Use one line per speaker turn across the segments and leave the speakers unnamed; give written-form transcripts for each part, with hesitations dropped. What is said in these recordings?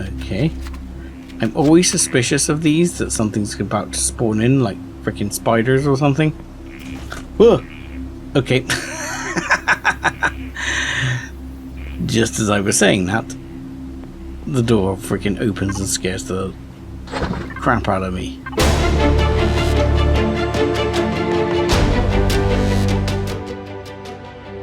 Okay. I'm always suspicious of these, that something's about to spawn in, like freaking spiders or something. Whoa! Okay. Just as I was saying that, the door freaking opens and scares the crap out of me.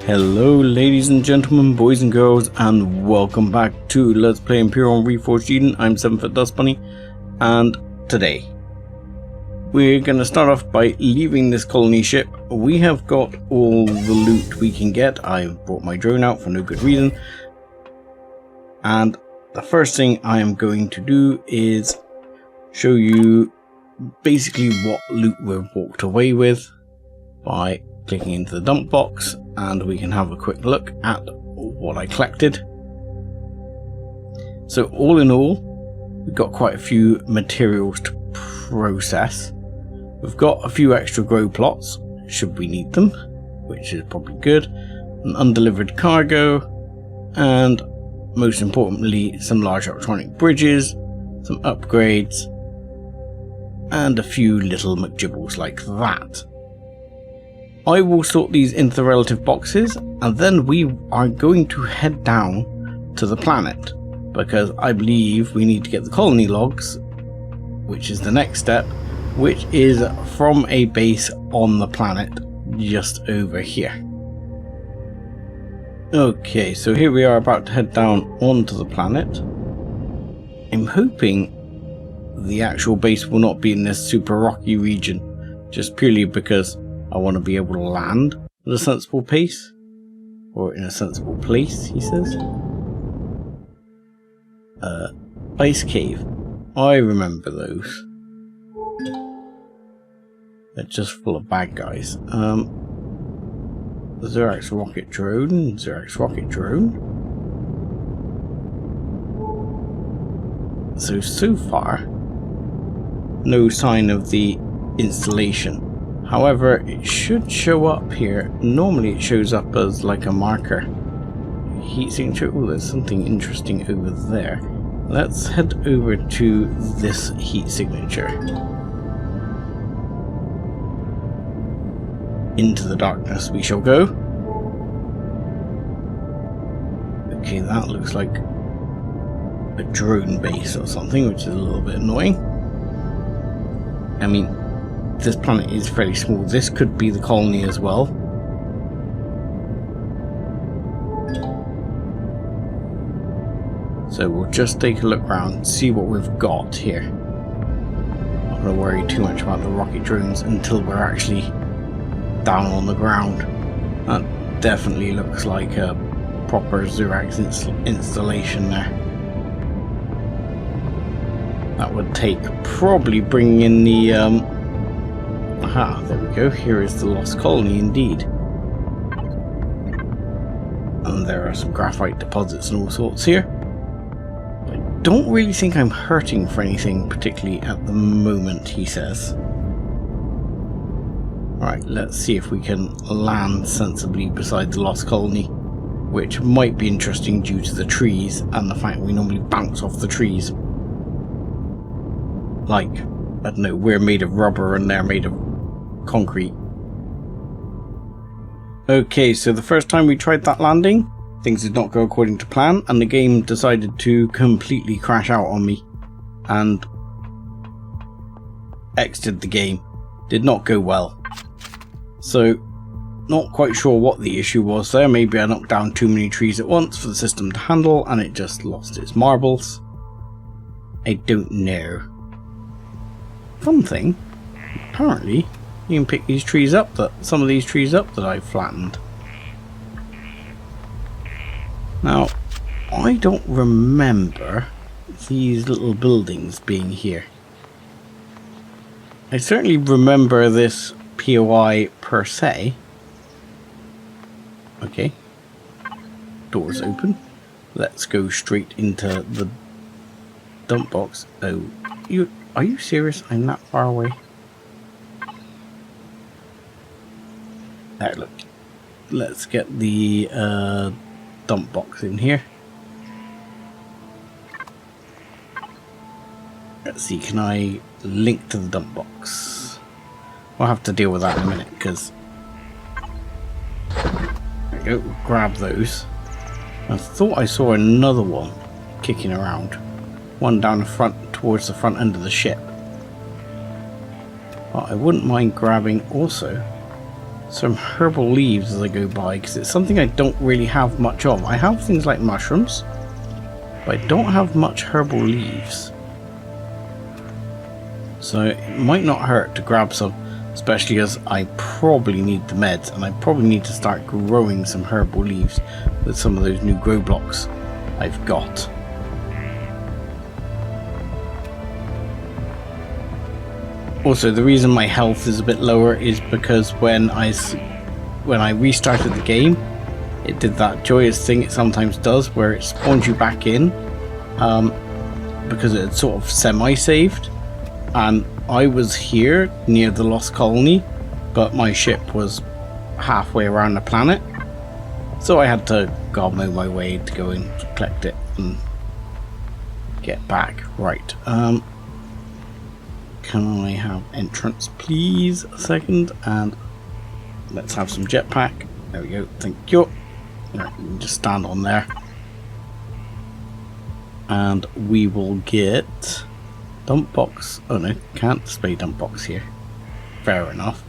Hello ladies and gentlemen, boys and girls, and welcome back to Let's Play Empyrion Reforged Eden. I'm 7foot Dust Bunny, and today we're going to start off by leaving this colony ship. We have got all the loot we can get. I've brought my drone out for no good reason, and the first thing I am going to do is show you basically what loot we've walked away with by clicking into the dump box, and we can have a quick look at what I collected. So all in all, we've got quite a few materials to process. We've got a few extra grow plots, should we need them, which is probably good, an undelivered cargo, and most importantly some large electronic bridges, some upgrades, and a few little McGibbles like that. I will sort these into the relative boxes, and then we are going to head down to the planet, because I believe we need to get the colony logs, which is the next step, which is from a base on the planet just over here. Okay, so here we are about to head down onto the planet. I'm hoping the actual base will not be in this super rocky region, just purely because I want to be able to land at a sensible pace, or in a sensible place, he says. Ice Cave. I remember those. They're just full of bad guys. Xerax rocket drone. Xerax rocket drone. So far, no sign of the installation. However, it should show up here. Normally it shows up as like a marker. Heat signature. Oh, there's something interesting over there. Let's head over to this heat signature. Into the darkness we shall go. Okay, that looks like a drone base or something, which is a little bit annoying. I mean, this planet is fairly small. This could be the colony as well. So we'll just take a look around, see what we've got here. Not going to worry too much about the rocket drones until we're actually down on the ground. That definitely looks like a proper Xerax installation there. That would take probably bringing in the aha, there we go. Here is the lost colony indeed. And there are some graphite deposits and all sorts here. I don't really think I'm hurting for anything particularly at the moment, he says. Right, let's see if we can land sensibly beside the lost colony, which might be interesting due to the trees and the fact we normally bounce off the trees. Like, I don't know, we're made of rubber and they're made of concrete. Okay, so the first time we tried that landing, things did not go according to plan, and the game decided to completely crash out on me and exited the game. Did not go well. So, not quite sure what the issue was there. Maybe I knocked down too many trees at once for the system to handle and it just lost its marbles. I don't know. Fun thing, apparently you can pick these trees up, some of these trees up that I've flattened. Now, I don't remember these little buildings being here. I certainly remember this POI per se. Okay. Doors open. Let's go straight into the dump box. Oh, are you serious? I'm that far away. There, look. Let's get the dump box in here. Let's see, can I link to the dump box? We'll have to deal with that in a minute, because... There we go, we'll grab those. I thought I saw another one kicking around. One down the front, towards the front end of the ship. But I wouldn't mind grabbing also some herbal leaves as I go by, because it's something I don't really have much of. I have things like mushrooms, but I don't have much herbal leaves. So it might not hurt to grab some, especially as I probably need the meds, and I probably need to start growing some herbal leaves with some of those new grow blocks I've got. Also, the reason my health is a bit lower is because when I restarted the game, it did that joyous thing it sometimes does, where it spawns you back in, because it had sort of semi-saved, and I was here near the Lost Colony, but my ship was halfway around the planet, so I had to godmo my way to go and collect it and get back. Right, can I have entrance please? A second, and let's have some jetpack. There we go, thank you. Right, you can just stand on there. And we will get dump box. Oh no, can't display dump box here. Fair enough.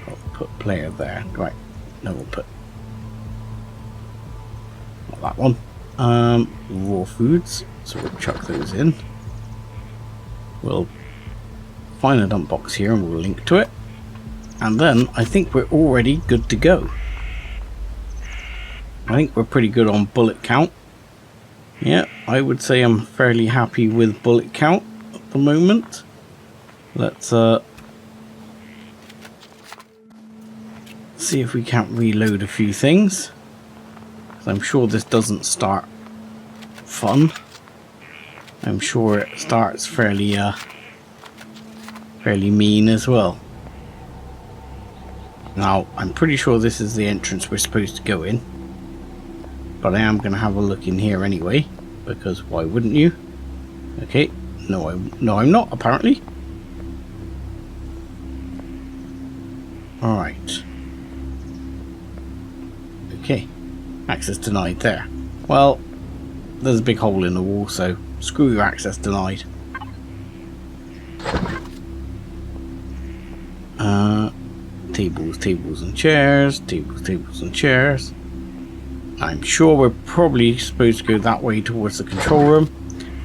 I'll put player there. Right, no, we'll put not that one. Raw foods, so we'll chuck those in. We'll find a dump box here and we'll link to it, and then I think we're already good to go. I think we're pretty good on bullet count. Yeah, I would say I'm fairly happy with bullet count at the moment. Let's see if we can't reload a few things. I'm sure this doesn't start fun. I'm sure it starts fairly mean as well. Now, I'm pretty sure this is the entrance we're supposed to go in, but I am going to have a look in here anyway, because why wouldn't you? Okay, no, I'm not, apparently. Alright. Okay, access denied there. Well, there's a big hole in the wall, so screw your access denied. Tables and chairs, tables and chairs. I'm sure we're probably supposed to go that way towards the control room,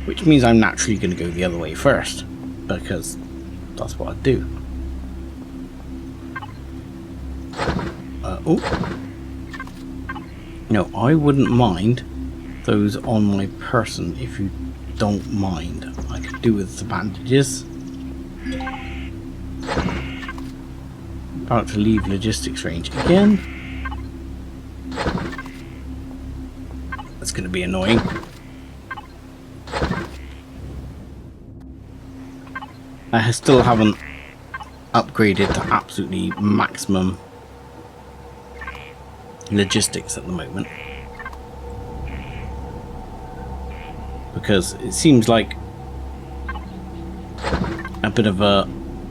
which means I'm naturally going to go the other way first, because that's what I do. Oh. No, I wouldn't mind those on my person if you don't mind. I could do with the bandages. About to leave logistics range again. That's going to be annoying. I still haven't upgraded to absolutely maximum logistics at the moment, because it seems like a bit of a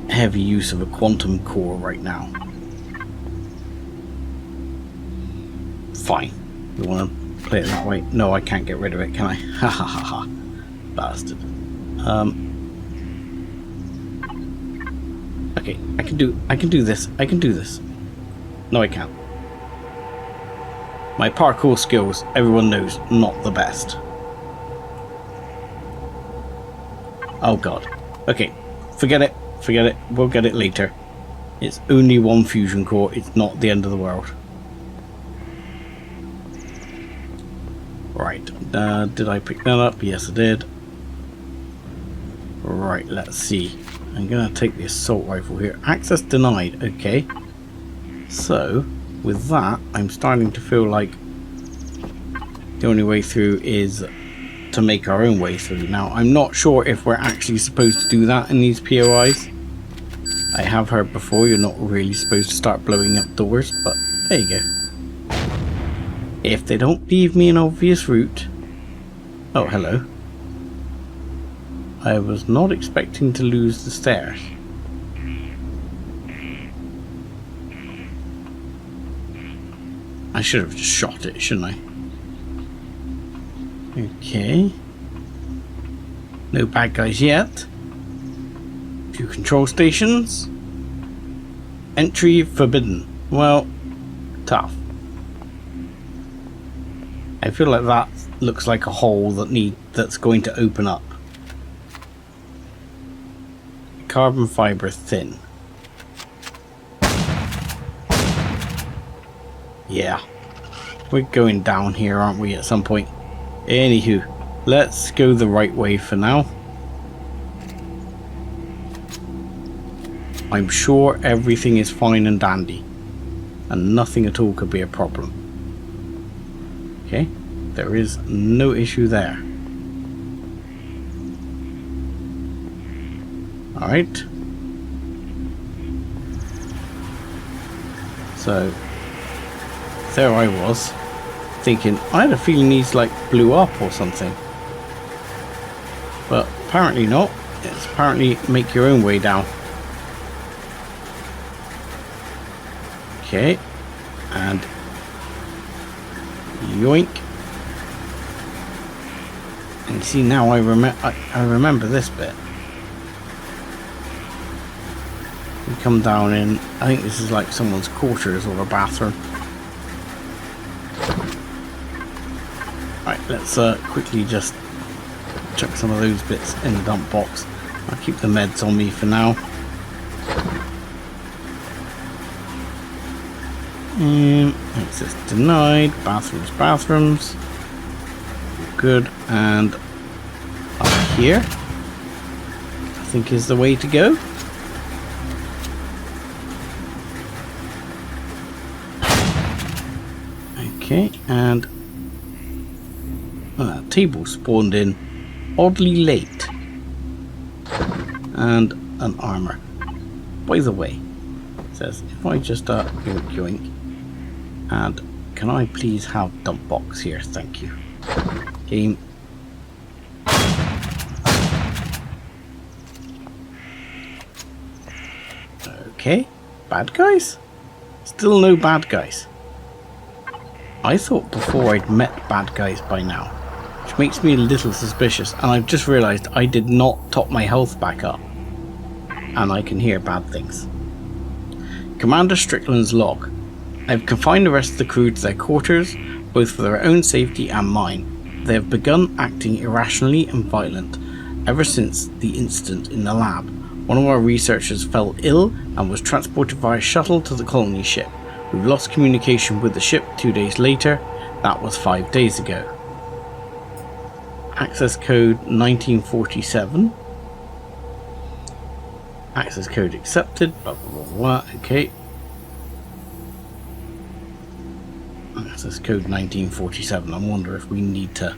heavy use of a quantum core right now. Fine. You want to play it that way? No, I can't get rid of it, can I? Ha ha ha ha. Bastard. Okay, I can do this. I can do this. No, I can't. My parkour skills, everyone knows, not the best. Oh god. Okay, forget it. Forget it. We'll get it later. It's only one fusion core. It's not the end of the world. Right. Did I pick that up? Yes, I did. Right, let's see. I'm going to take the assault rifle here. Access denied. Okay. So, with that, I'm starting to feel like the only way through is to make our own way through. Now, I'm not sure if we're actually supposed to do that in these POIs. I have heard before you're not really supposed to start blowing up doors, but there you go. If they don't leave me an obvious route... Oh, hello. I was not expecting to lose the stairs. I should have just shot it, shouldn't I? Okay. No bad guys yet. Few control stations. Entry forbidden. Well, tough. I feel like that looks like a hole that's going to open up. Carbon fiber thin. Yeah. We're going down here, aren't we, at some point? Anywho, let's go the right way for now. I'm sure everything is fine and dandy, and nothing at all could be a problem. Okay, there is no issue there. Alright. So, there I was, thinking, I had a feeling these like blew up or something. But apparently not. It's apparently make your own way down. Okay, and yoink. And you see now I remember this bit. We come down in, I think this is like someone's quarters or a bathroom. Right, let's quickly just chuck some of those bits in the dump box. I'll keep the meds on me for now. Access denied. Bathrooms. Good. And up here, I think is the way to go. Okay, and table spawned in oddly late. And an armor. By the way, it says if I just yoink yoink. And can I please have dump box here? Thank you. Game. Okay. Bad guys? Still no bad guys. I thought before I'd met bad guys by now, which makes me a little suspicious, and I've just realised I did not top my health back up. And I can hear bad things. Commander Strickland's log. I've confined the rest of the crew to their quarters, both for their own safety and mine. They have begun acting irrationally and violent ever since the incident in the lab. One of our researchers fell ill and was transported via shuttle to the colony ship. We've lost communication with the ship 2 days later. That was 5 days ago. Access code 1947. Access code accepted. Blah blah blah blah. Okay. Access code 1947. I wonder if we need to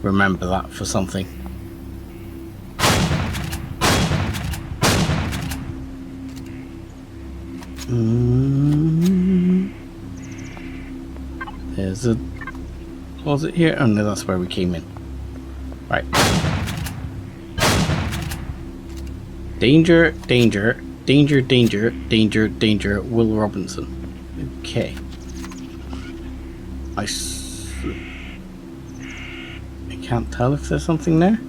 remember that for something. There's a closet here. Oh no, that's where we came in. Right. Danger, danger, danger, danger, danger, danger, Will Robinson. Okay. I can't tell if there's something there.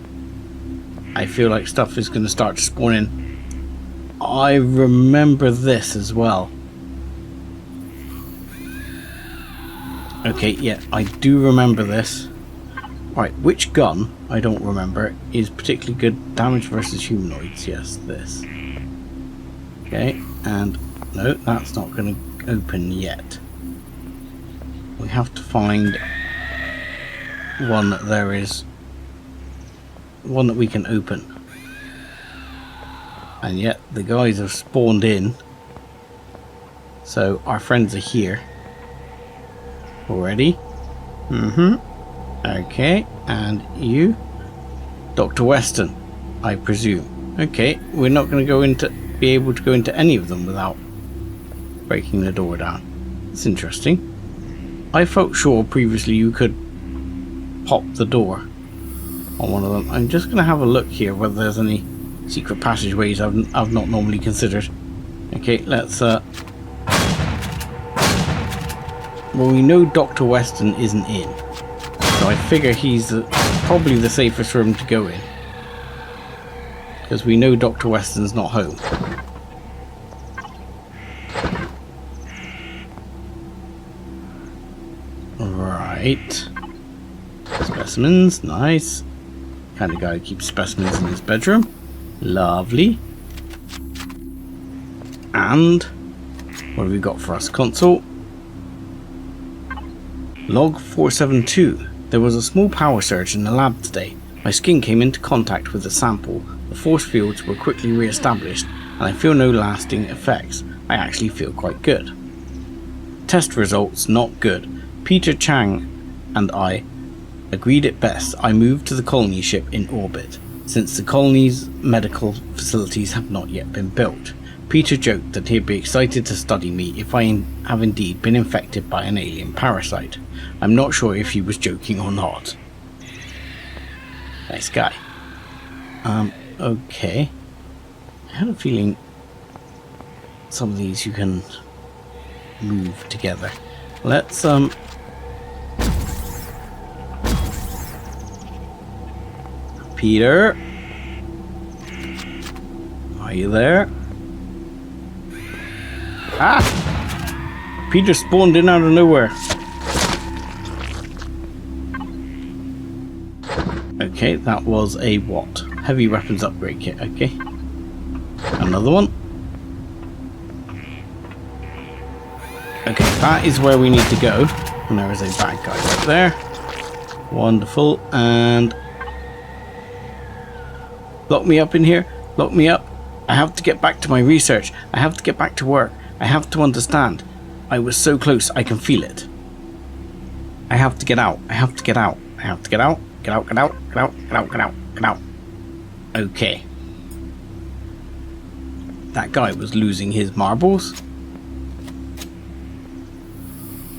I feel like stuff is going to start to spawn in. I remember this as well. Okay, yeah, I do remember this. Right, which gun, I don't remember, is particularly good damage versus humanoids. Yes, this. Okay, and no, that's not going to open yet. We have to find one that there is one that we can open. And yet the guys have spawned in. So our friends are here already. Okay, and you, Dr. Weston, I presume. Okay, we're not going to be able to go into any of them without breaking the door down. It's interesting. I felt sure previously you could pop the door. on one of them. I'm just going to have a look here whether there's any secret passageways I've not normally considered. Okay, let's well, we know Dr. Weston isn't in, so I figure he's probably the safest room to go in, because we know Dr. Weston's not home. Right, specimens, nice. Kind of guy who keeps specimens in his bedroom. Lovely. And what have we got for us? Console. Log 472. There was a small power surge in the lab today. My skin came into contact with the sample. The force fields were quickly re-established, and I feel no lasting effects. I actually feel quite good. Test results not good. Peter Chang and I agreed it best I moved to the colony ship in orbit, since the colony's medical facilities have not yet been built. Peter joked that he'd be excited to study me if I have indeed been infected by an alien parasite. I'm not sure if he was joking or not. Nice guy. Okay. I had a feeling some of these you can move together. Let's, Peter? Are you there? Ah! Peter spawned in out of nowhere. Okay, that was a what? Heavy weapons upgrade kit, okay. Another one. Okay, that is where we need to go. And there is a bad guy right there. Wonderful. And lock me up in here. Lock me up. I have to get back to my research. I have to get back to work. I have to understand. I was so close, I can feel it. I have to get out. I have to get out. I have to get out. Get out, get out, get out, get out, get out, get out. Okay. That guy was losing his marbles.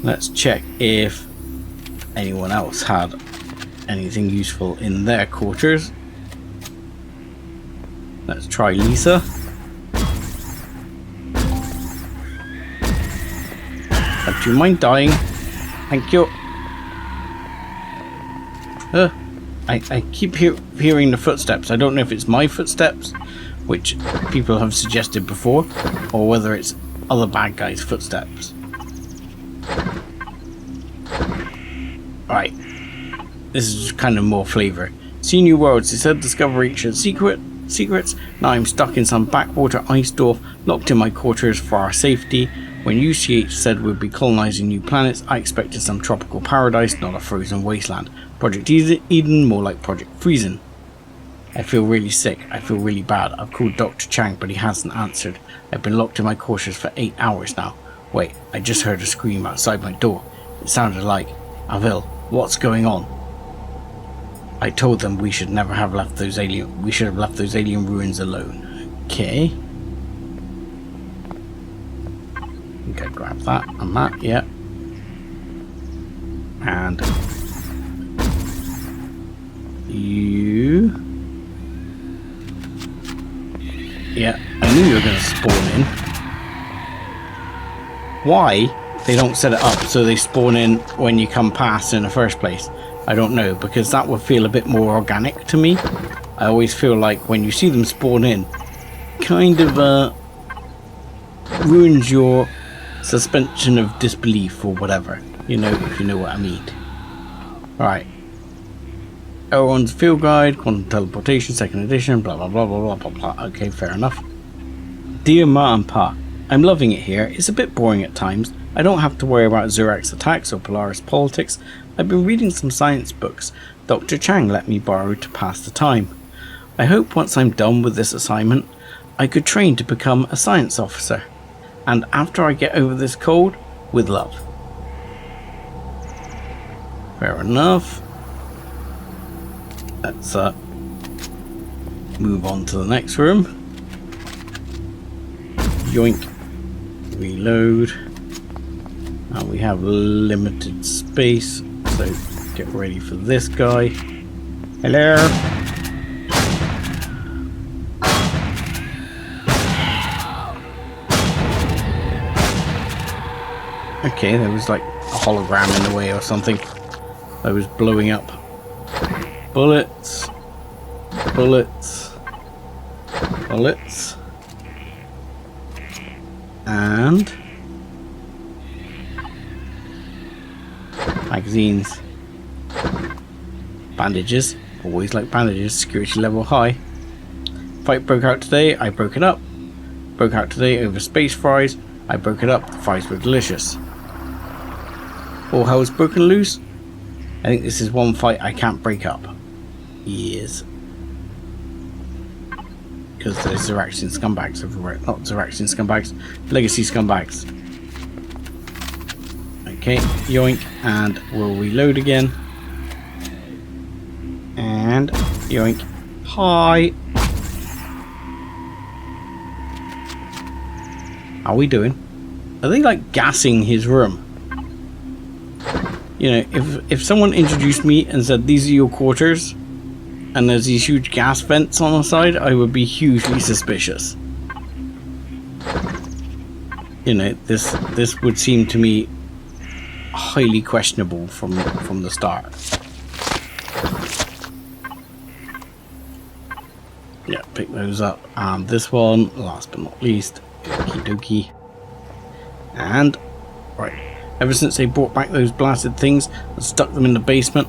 Let's check if anyone else had anything useful in their quarters. Let's try Lisa. Do you mind dying? Thank you. I keep hearing the footsteps. I don't know if it's my footsteps, which people have suggested before, or whether it's other bad guys' footsteps. Right. This is just kind of more flavour. See new worlds. It said discover ancient secrets. Now I'm stuck in some backwater ice dwarf, locked in my quarters for our safety. When UCH said we'd be colonising new planets, I expected some tropical paradise, not a frozen wasteland. Project Eden, more like Project Freezing. I feel really sick. I feel really bad. I've called Dr. Chang, but he hasn't answered. I've been locked in my quarters for 8 hours now. Wait, I just heard a scream outside my door. It sounded like, Avil, what's going on? I told them we should never have left those alien. We should have left those alien ruins alone. Okay. Okay, grab that and that, yeah. And you. Yeah, I knew you were going to spawn in. Why they don't set it up so they spawn in when you come past in the first place, I don't know, because that would feel a bit more organic to me. I always feel like when you see them spawn in, kind of ruins your suspension of disbelief or whatever, you know, if you know what I mean. Right. Elrond's Field Guide, Quantum Teleportation, 2nd edition, blah blah blah blah blah blah blah. Okay, fair enough. Dear Ma and Pa, I'm loving it here. It's a bit boring at times. I don't have to worry about Zurak's attacks or Polaris politics. I've been reading some science books Dr. Chang let me borrow to pass the time. I hope once I'm done with this assignment, I could train to become a science officer. And after I get over this cold, with love. Fair enough. Let's move on to the next room. Yoink. Reload. And we have limited space, so get ready for this guy. Hello? Okay, there was like a hologram in the way or something. I was blowing up. Bullets. Bullets. Bullets. And magazines. Bandages. Always like bandages. Security level high. Fight broke out today. I broke it up. Broke out today over space fries. I broke it up. The fries were delicious. All hell's broken loose. I think this is one fight I can't break up. Yes. Because there's Xeraxian scumbags everywhere. Not Xeraxian scumbags. Legacy scumbags. Okay. Yoink. And we'll reload again. And yoink. Hi. How are we doing? Are they like gassing his room? You know, if someone introduced me and said these are your quarters and there's these huge gas vents on the side, I would be hugely suspicious. You know, this would seem to me highly questionable from the start. Yeah, pick those up. And this one, last but not least, okie dokie. And right. Ever since they brought back those blasted things and stuck them in the basement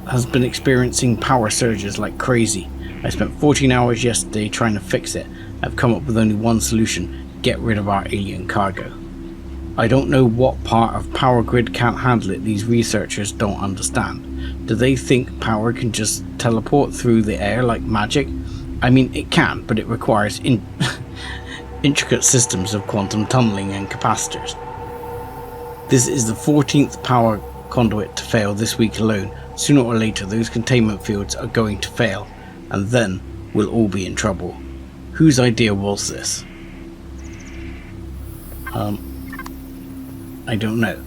has been experiencing power surges like crazy. I spent 14 hours yesterday trying to fix it. I've come up with only one solution: get rid of our alien cargo. I don't know what part of power grid can't handle it these researchers don't understand. Do they think power can just teleport through the air like magic? I mean, it can, but it requires intricate systems of quantum tunneling and capacitors. This is the 14th power conduit to fail this week alone. Sooner or later those containment fields are going to fail, and then we'll all be in trouble. Whose idea was this? I don't know,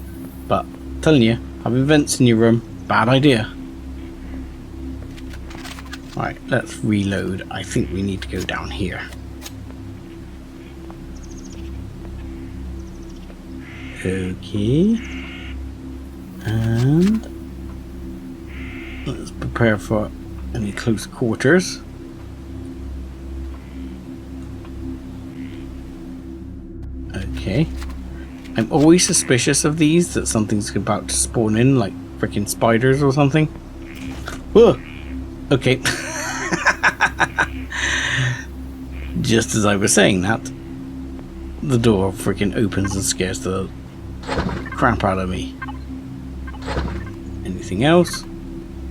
but I'm telling you, having vents in your room, bad idea. Right, let's reload. I think we need to go down here. Okay, and let's prepare for any close quarters. Okay, I'm always suspicious of these, that something's about to spawn in, like freaking spiders or something. Whoa! Okay. Just as I was saying that, the door freaking opens and scares the crap out of me. Anything else?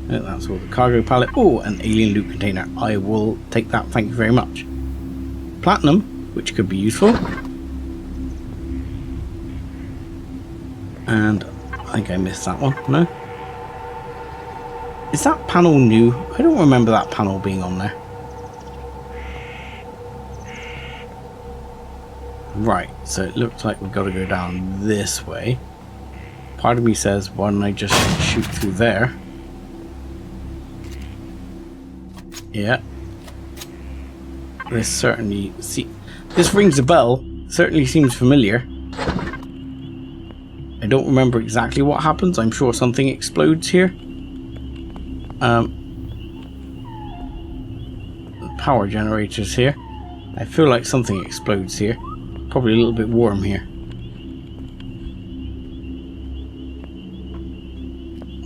Oh, that's all the cargo pallet. Oh, an alien loot container. I will take that, thank you very much. Platinum, which could be useful. And I think I missed that one. No? Is that panel new? I don't remember that panel being on there. Right, so it looks like we've got to go down this way. Part of me says, why don't I just shoot through there? Yeah. This certainly... this rings a bell. Certainly seems familiar. I don't remember exactly what happens. I'm sure something explodes here. Power generators here. I feel like something explodes here. Probably a little bit warm here.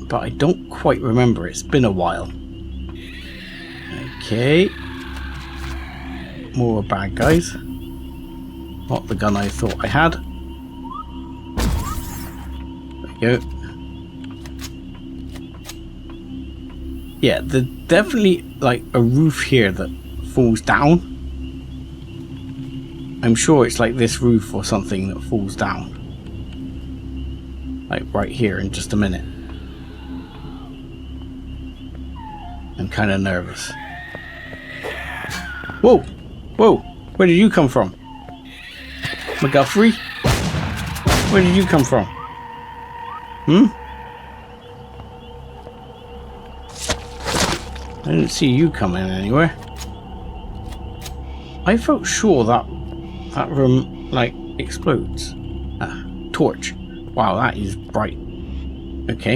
But I don't quite remember. It's been a while. Okay. More bad guys. Not the gun I thought I had. There we go. Yeah, there's definitely like a roof here that falls down. I'm sure it's like this roof or something that falls down. Like right here in just a minute. I'm kind of nervous. Whoa! Whoa! Where did you come from? McGuffrey? Where did you come from? I didn't see you coming anywhere. I felt sure that room, like, explodes. Torch. Wow, that is bright. Okay.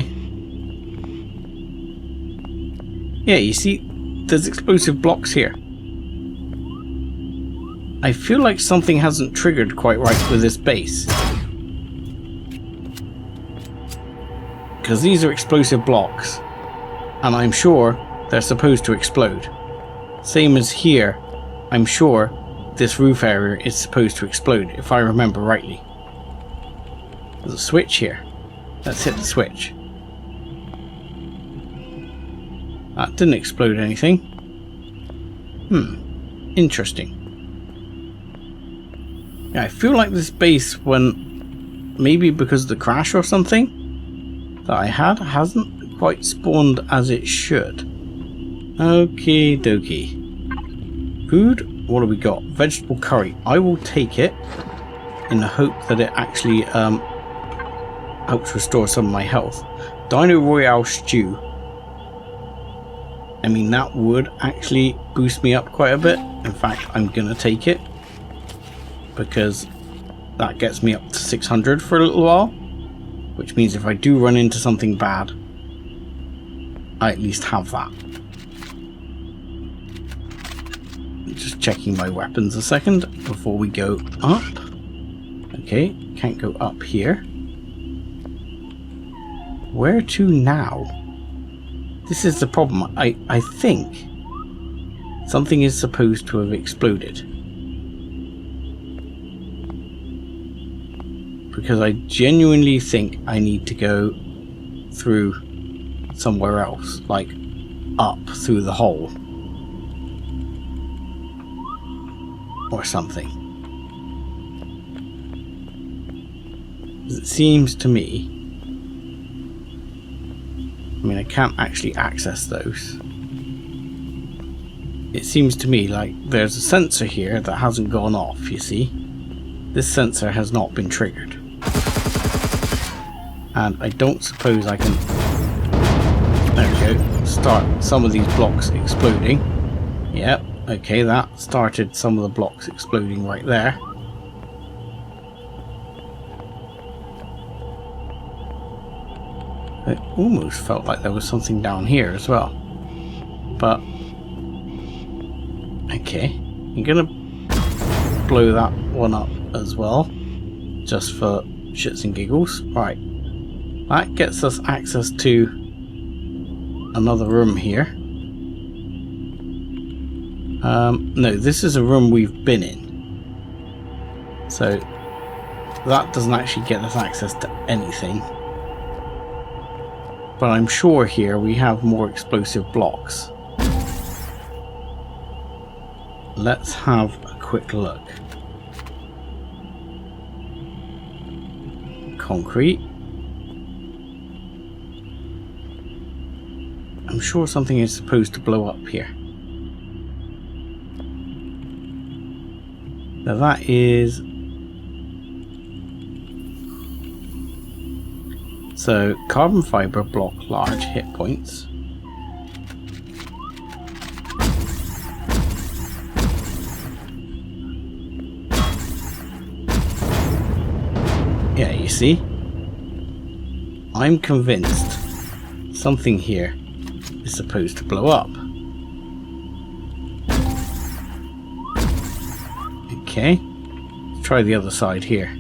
Yeah, you see, there's explosive blocks here. I feel like something hasn't triggered quite right with this base. Because these are explosive blocks. And I'm sure they're supposed to explode. Same as here, I'm sure this roof area is supposed to explode, if I remember rightly. There's a switch here. Let's hit the switch. That didn't explode anything. Interesting. Yeah, I feel like this base, when maybe because of the crash or something that I had, hasn't quite spawned as it should. Okie dokie. Food? What do we got? Vegetable curry. I will take it in the hope that it actually helps restore some of my health. Dino Royale stew. I mean, that would actually boost me up quite a bit. In fact, I'm gonna take it because that gets me up to 600 for a little while, which means if I do run into something bad, I at least have that. Just checking my weapons a second before we go up. Okay, can't go up here. Where to now? This is the problem. I think something is supposed to have exploded. Because I genuinely think I need to go through somewhere else, like up through the hole. Or something. It seems to me, I mean, I can't actually access those. It seems to me like there's a sensor here that hasn't gone off, you see? This sensor has not been triggered. And I don't suppose I can... There we go. Start some of these blocks exploding. Yep. Okay, that started some of the blocks exploding right there. It almost felt like there was something down here as well. But... okay. I'm gonna blow that one up as well. Just for shits and giggles. Right. That gets us access to another room here. No, this is a room we've been in. So that doesn't actually get us access to anything. But I'm sure here we have more explosive blocks. Let's have a quick look. Concrete. I'm sure something is supposed to blow up here. Now that is... so, carbon fiber block large hit points. Yeah, you see? I'm convinced something here is supposed to blow up. Okay, let's try the other side here.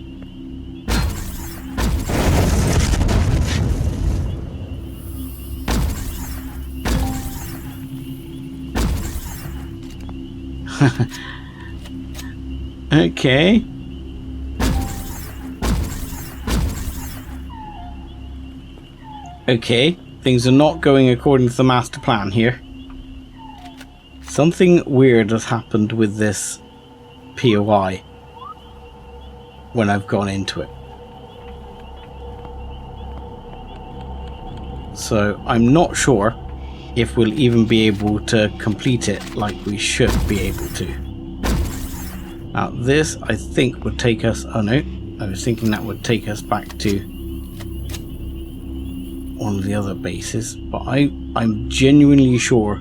Okay. Okay, things are not going according to the master plan here. Something weird has happened with this POI when I've gone into it. So I'm not sure if we'll even be able to complete it like we should be able to. Now this I think would take us, oh no, I was thinking that would take us back to one of the other bases, but I'm genuinely sure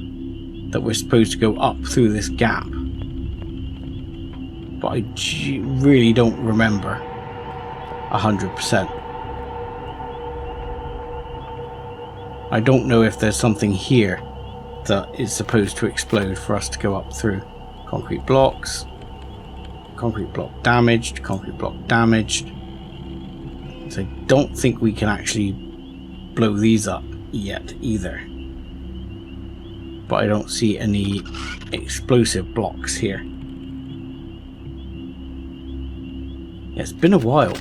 that we're supposed to go up through this gap. But I really don't remember 100%. I don't know if there's something here that is supposed to explode for us to go up through. Concrete blocks. Concrete block damaged. Concrete block damaged. So I don't think we can actually blow these up yet either. But I don't see any explosive blocks here. Yeah, it's been a while.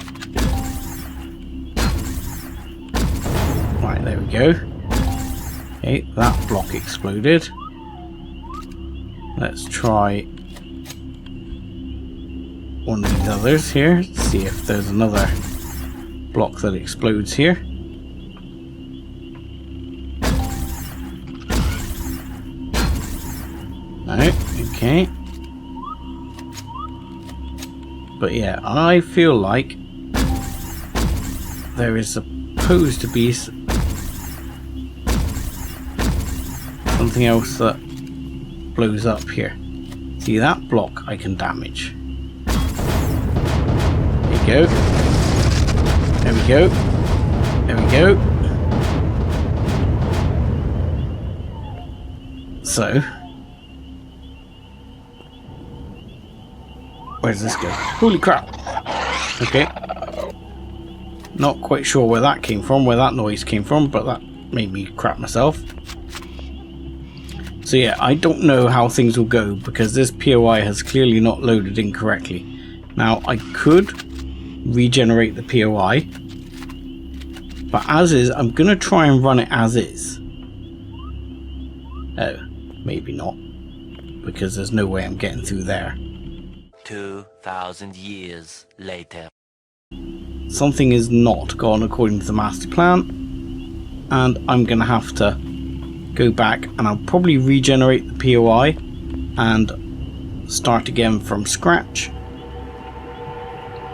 Right, there we go. Okay, that block exploded. Let's try one of these others here. See if there's another block that explodes here. No, okay. But yeah, I feel like there is supposed to be something else that blows up here. See, that block I can damage. There we go. There we go. There we go. So, where does this go? Holy crap! Okay. Not quite sure where that came from, where that noise came from, but that made me crap myself. So yeah, I don't know how things will go because this POI has clearly not loaded in correctly. Now, I could regenerate the POI, but as is, I'm going to try and run it as is. Oh, maybe not, because there's no way I'm getting through there.
2,000 years later.
Something is not gone according to the master plan, and I'm going to have to go back and I'll probably regenerate the POI and start again from scratch.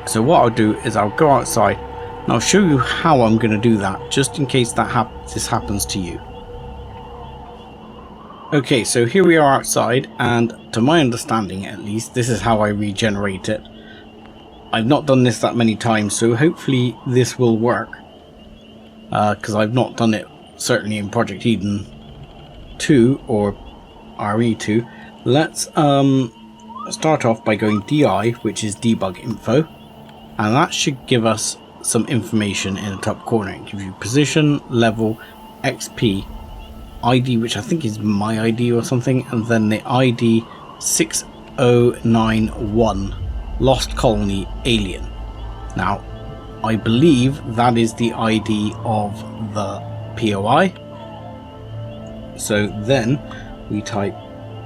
So what I'll do is I'll go outside and I'll show you how I'm going to do that, just in case that this happens to you. Okay, so here we are outside, and to my understanding at least, this is how I regenerate it. I've not done this that many times, so hopefully this will work, because I've not done it certainly in Project Eden 2 or RE2. Let's start off by going DI, which is debug info, and that should give us some information in the top corner. It gives you position, level, XP, ID, which I think is my ID or something, and then the ID 6091 Lost Colony Alien. Now, I believe that is the ID of the POI. So then we type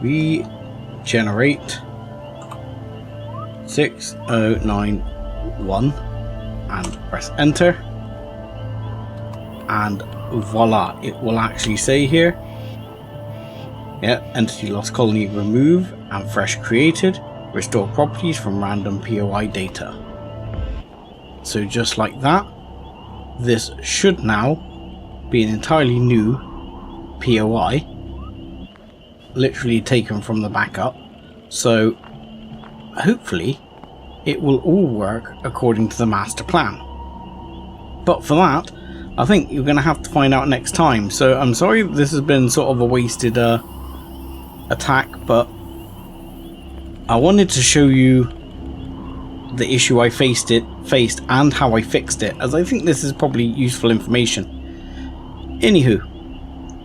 regenerate 6091 and press enter, and voila, it will actually say here, yeah, entity lost colony remove and fresh created, restore properties from random POI data. So just like that, this should now be an entirely new POI, literally taken from the backup. So hopefully it will all work according to the master plan. But for that, I think you're going to have to find out next time. So I'm sorry this has been sort of a wasted attack, but I wanted to show you the issue I faced and how I fixed it, as I think this is probably useful information. Anywho,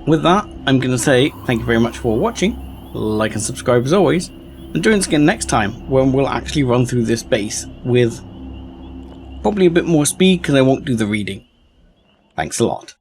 with that, I'm going to say thank you very much for watching, like and subscribe as always, and join us again next time when we'll actually run through this base with probably a bit more speed because I won't do the reading. Thanks a lot.